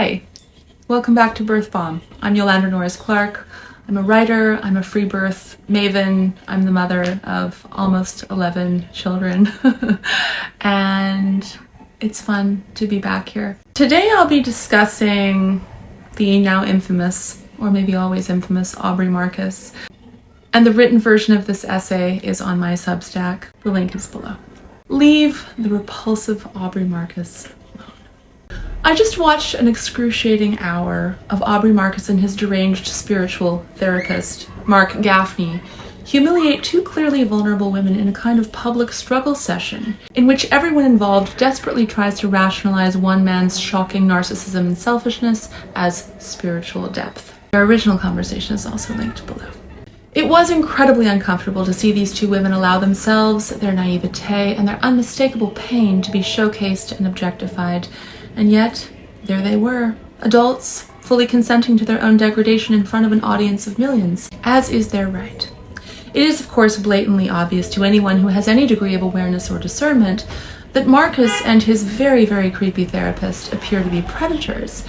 Hi, welcome back to Birth Bomb. I'm Yolanda Norris-Clark. I'm a writer, I'm a free birth maven, I'm the mother of almost 11 children, and it's fun to be back here. Today I'll be discussing the now infamous, or maybe always infamous, Aubrey Marcus, and the written version of this essay is on my Substack. The link is below. Leave the repulsive Aubrey Marcus alone. I just watched an excruciating hour of Aubrey Marcus and his deranged spiritual therapist, Mark Gaffney, humiliate two clearly vulnerable women in a kind of public struggle session, in which everyone involved desperately tries to rationalize one man's shocking narcissism and selfishness as spiritual depth. Their original conversation is also linked below. It was incredibly uncomfortable to see these two women allow themselves, their naivete, and their unmistakable pain to be showcased and objectified. And yet, there they were, adults, fully consenting to their own degradation in front of an audience of millions, as is their right. It is, of course, blatantly obvious to anyone who has any degree of awareness or discernment that Marcus and his very, very creepy therapist appear to be predators,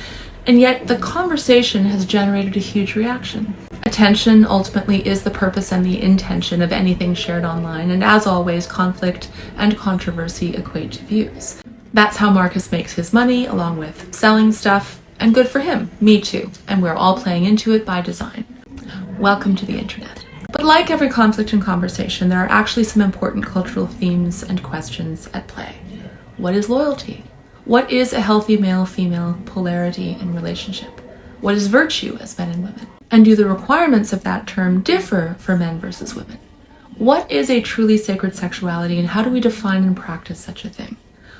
and yet the conversation has generated a huge reaction. Attention ultimately is the purpose and the intention of anything shared online, and as always, conflict and controversy equate to views. That's how Marcus makes his money, along with selling stuff, and good for him, me too, and we're all playing into it by design. Welcome to the internet. But like every conflict and conversation, there are actually some important cultural themes and questions at play. What is loyalty? What is a healthy male-female polarity in relationship? What is virtue as men and women? And do the requirements of that term differ for men versus women? What is a truly sacred sexuality, and how do we define and practice such a thing?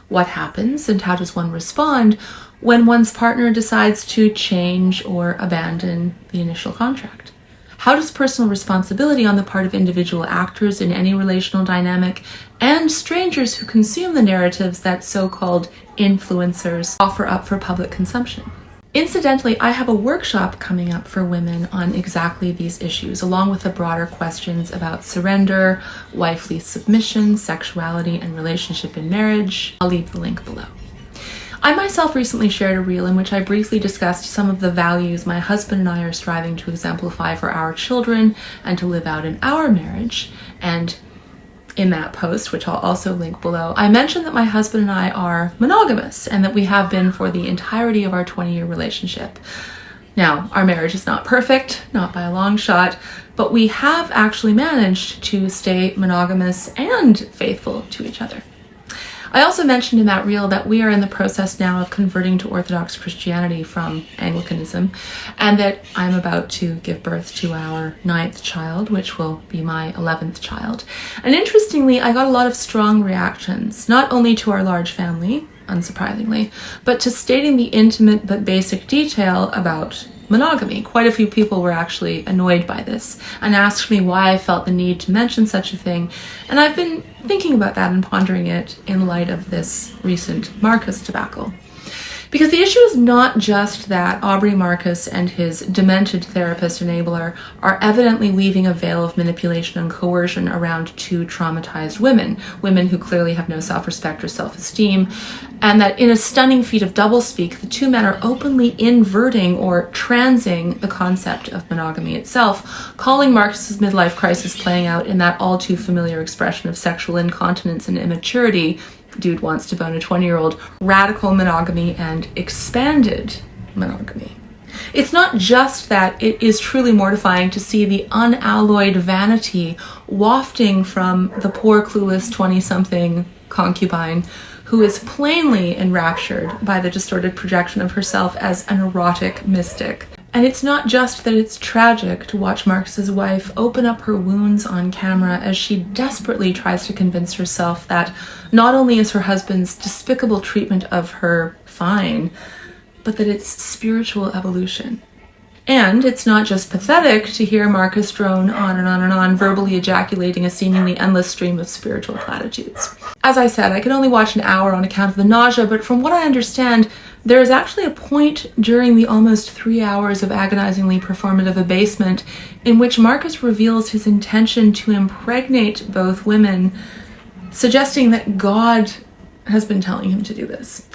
What happens and how does one respond when one's partner decides to change or abandon the initial contract? How does personal responsibility on the part of individual actors in any relational dynamic and strangers who consume the narratives that so-called influencers offer up for public consumption? Incidentally, I have a workshop coming up for women on exactly these issues, along with the broader questions about surrender, wifely submission, sexuality, and relationship in marriage. I'll leave the link below. I myself recently shared a reel in which I briefly discussed some of the values my husband and I are striving to exemplify for our children and to live out in our marriage. And in that post, which I'll also link below, I mentioned that my husband and I are monogamous and that we have been for the entirety of our 20-year relationship. Now, our marriage is not perfect, not by a long shot, but we have actually managed to stay monogamous and faithful to each other. I also mentioned in that reel that we are in the process now of converting to Orthodox Christianity from Anglicanism, and that I'm about to give birth to our 9th child, which will be my 11th child. And interestingly, I got a lot of strong reactions, not only to our large family, unsurprisingly, but to stating the intimate but basic detail about monogamy. Quite a few people were actually annoyed by this and asked me why I felt the need to mention such a thing, and I've been thinking about that and pondering it in light of this recent Marcus debacle. Because the issue is not just that Aubrey Marcus and his demented therapist enabler are evidently weaving a veil of manipulation and coercion around two traumatized women who clearly have no self-respect or self-esteem, and that in a stunning feat of doublespeak, the two men are openly inverting or transing the concept of monogamy itself, calling Marcus's midlife crisis playing out in that all too familiar expression of sexual incontinence and immaturity. Dude wants to bone a 20-year-old, radical monogamy and expanded monogamy. It's not just that it is truly mortifying to see the unalloyed vanity wafting from the poor clueless 20-something concubine who is plainly enraptured by the distorted projection of herself as an erotic mystic. And it's not just that it's tragic to watch Marcus's wife open up her wounds on camera as she desperately tries to convince herself that not only is her husband's despicable treatment of her fine, but that it's spiritual evolution. And it's not just pathetic to hear Marcus drone on and on and on, verbally ejaculating a seemingly endless stream of spiritual platitudes. As I said, I could only watch an hour on account of the nausea, but from what I understand, there is actually a point during the almost 3 hours of agonizingly performative abasement in which Marcus reveals his intention to impregnate both women, suggesting that God has been telling him to do this.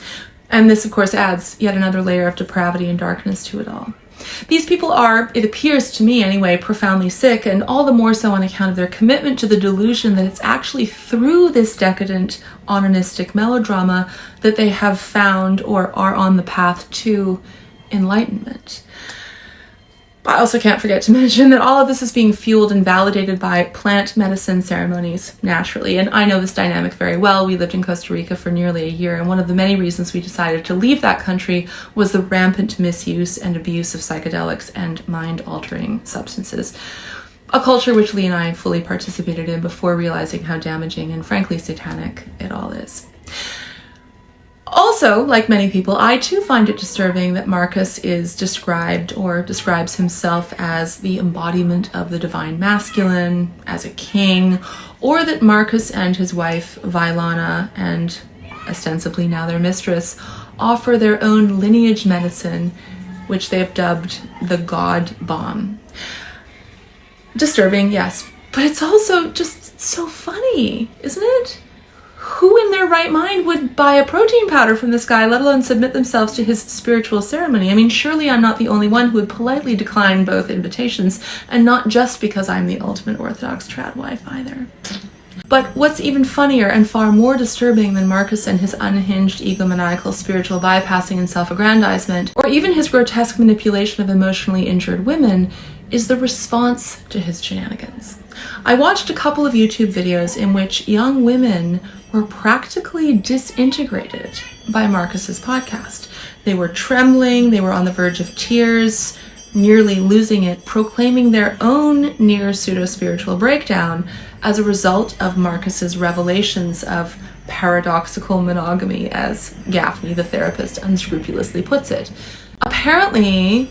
And this, of course, adds yet another layer of depravity and darkness to it all. These people are, it appears to me anyway, profoundly sick, and all the more so on account of their commitment to the delusion that it's actually through this decadent, onanistic melodrama that they have found or are on the path to enlightenment. I also can't forget to mention that all of this is being fueled and validated by plant medicine ceremonies, naturally. And I know this dynamic very well. We lived in Costa Rica for nearly a year, and one of the many reasons we decided to leave that country was the rampant misuse and abuse of psychedelics and mind-altering substances. A culture which Lee and I fully participated in before realizing how damaging and frankly satanic it all is. Also, like many people, I too find it disturbing that Marcus is described or describes himself as the embodiment of the divine masculine, as a king, or that Marcus and his wife, Vailana, and ostensibly now their mistress, offer their own lineage medicine, which they have dubbed the God Bomb. Disturbing, yes, but it's also just so funny, isn't it? Who in their right mind would buy a protein powder from this guy, let alone submit themselves to his spiritual ceremony? I mean, surely I'm not the only one who would politely decline both invitations, and not just because I'm the ultimate Orthodox trad wife either. But what's even funnier and far more disturbing than Marcus and his unhinged egomaniacal spiritual bypassing and self-aggrandizement, or even his grotesque manipulation of emotionally injured women, is the response to his shenanigans. I watched a couple of YouTube videos in which young women were practically disintegrated by Marcus's podcast. They were trembling, they were on the verge of tears, nearly losing it, proclaiming their own near pseudo-spiritual breakdown as a result of Marcus's revelations of paradoxical monogamy, as Gaffney, the therapist, unscrupulously puts it. Apparently,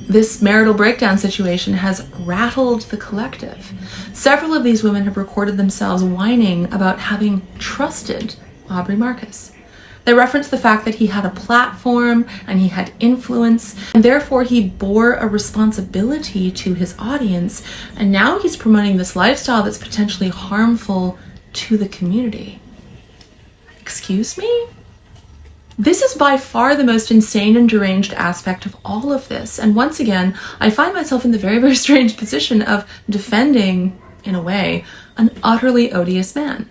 this marital breakdown situation has rattled the collective. Several of these women have recorded themselves whining about having trusted Aubrey Marcus. They reference the fact that he had a platform and he had influence, and therefore he bore a responsibility to his audience, and now he's promoting this lifestyle that's potentially harmful to the community. Excuse me? This is by far the most insane and deranged aspect of all of this. And once again, I find myself in the very, very strange position of defending, in a way, an utterly odious man.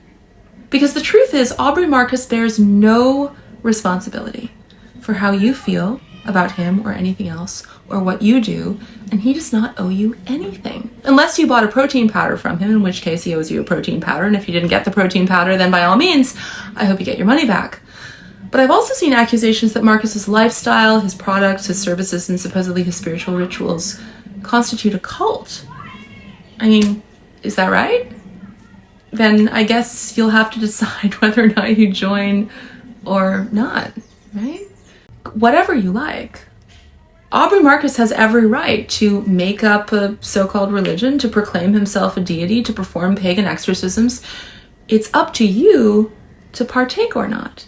Because the truth is, Aubrey Marcus bears no responsibility for how you feel about him or anything else, or what you do, and he does not owe you anything. Unless you bought a protein powder from him, in which case he owes you a protein powder, and if you didn't get the protein powder, then by all means, I hope you get your money back. But I've also seen accusations that Marcus's lifestyle, his products, his services, and supposedly his spiritual rituals constitute a cult. I mean, is that right? Then I guess you'll have to decide whether or not you join or not, right? Whatever you like. Aubrey Marcus has every right to make up a so-called religion, to proclaim himself a deity, to perform pagan exorcisms. It's up to you to partake or not.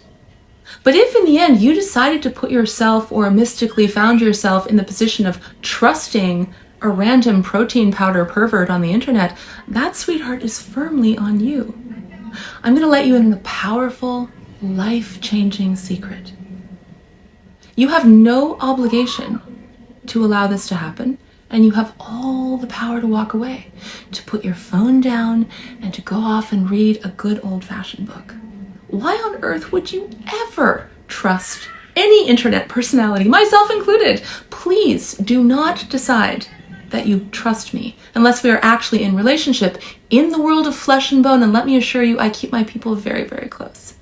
But if in the end you decided to put yourself or mystically found yourself in the position of trusting a random protein powder pervert on the internet, that, sweetheart, is firmly on you. I'm going to let you in on a powerful, life-changing secret. You have no obligation to allow this to happen, and you have all the power to walk away, to put your phone down, and to go off and read a good old-fashioned book. Why on earth would you ever trust any internet personality, myself included? Please do not decide that you trust me unless we are actually in relationship in the world of flesh and bone, and let me assure you, I keep my people very, very close.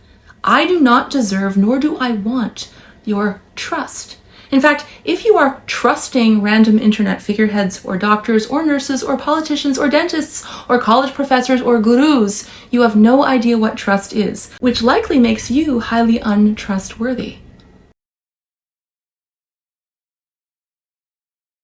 I do not deserve, nor do I want, your trust. In fact, if you are trusting random internet figureheads or doctors or nurses or politicians or dentists or college professors or gurus, you have no idea what trust is, which likely makes you highly untrustworthy.